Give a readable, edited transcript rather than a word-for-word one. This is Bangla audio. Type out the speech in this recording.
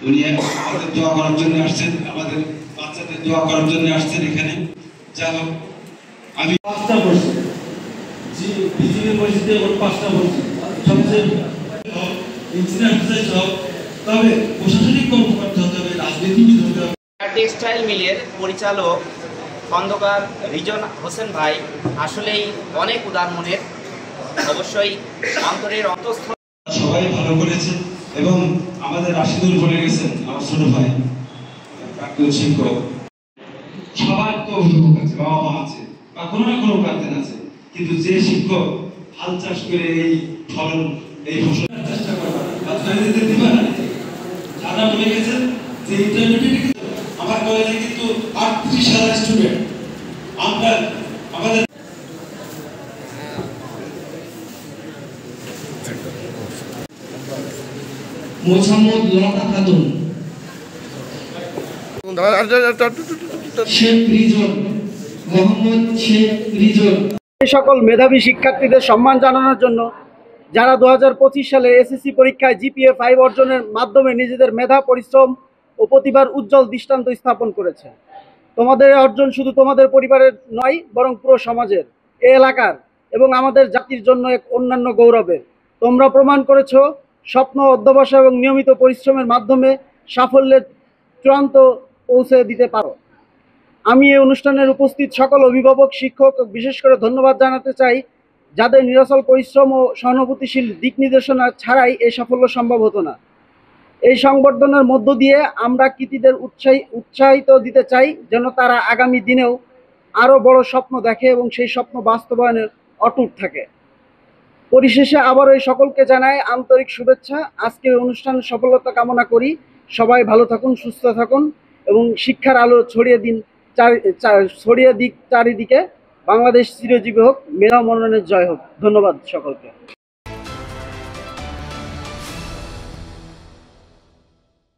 উনি আমাদের দোয়া করার জন্য আসছেন, আমাদের বাচ্চাদের দোয়া করার জন্য আসছেন এখানে। যা হোক, আমি 5টা বলছি, বিজিবি মসজিদে 5টা বলছি, সবচেয়ে ইনসিডেন্ট সব, তবে প্রশাসনিক কর্মকর্তা হতে হবে, রাজনীতিবিদ হতে হবে। টেক্সটাইল মিলের পরিচালক খন্দকার রিজন হোসেন ভাই আসলেই অনেক উদার মনের, অবশ্যই অন্তরের অন্তঃস্থল। সবাই ভালো করেছে এবং আমাদের রাশিদুল বলে গেছেন, আমার ছোট ভাই প্রাক্তন শিক্ষক। সবার তো অভিভাবক আছে, বাবা মা আছে, বা কোনো না কোনো গার্জেন আছে, কিন্তু যে শিক্ষক হাল চাষ করে এই ফলন, এই ফসল চেষ্টা করবে দিতে দিবে না। যারা বলে গেছেন যে ইন্টারমিডিয়েট, আমার কলেজে কিন্তু 38,000 স্টুডেন্ট। আমরা আমাদের মোহাম্মদ লতা খাতুন, শেখ রিজন, মোহাম্মদ শেখ রিজন। এই সকল মেধাবী শিক্ষার্থীদের সম্মান জানানোর জন্য যারা 2025 সালে এসএসসি পরীক্ষায় জিপিএ 5 অর্জনের মাধ্যমে নিজেদের মেধা, পরিশ্রম ও প্রতিভার উজ্জ্বল দৃষ্টান্ত স্থাপন করেছে। তোমাদের অর্জন শুধু তোমাদের পরিবারের নয়, বরং পুরো সমাজের, এই এলাকার এবং আমাদের জাতির জন্য এক অন্যান্য গৌরবের। তোমরা প্রমাণ করেছো স্বপ্ন, অধ্যবসায় এবং নিয়মিত পরিশ্রমের মাধ্যমে সাফল্যের চূড়ান্ত পৌঁছে দিতে পারো। আমি এই অনুষ্ঠানের উপস্থিত সকল অভিভাবক, শিক্ষক বিশেষ করে ধন্যবাদ জানাতে চাই, যাদের নিরসল পরিশ্রম ও সহানুভূতিশীল দিক নির্দেশনা ছাড়াই এই সাফল্য সম্ভব হতো না। এই সংবর্ধনার মধ্য দিয়ে আমরা কৃতীদের উৎসাহিত দিতে চাই, যেন তারা আগামী দিনেও আরও বড় স্বপ্ন দেখে এবং সেই স্বপ্ন বাস্তবায়নে অটুট থাকে। পরিশেষে আবারও এই সকলকে জানাই আন্তরিক শুভেচ্ছা। আজকের অনুষ্ঠানের সফলতা কামনা করি। সবাই ভালো থাকুন, সুস্থ থাকুন এবং শিক্ষার আলো ছড়িয়ে দিক চারিদিকে। বাংলাদেশ চিরজীবী হোক, মেধা মননের জয় হোক। ধন্যবাদ সকলকে।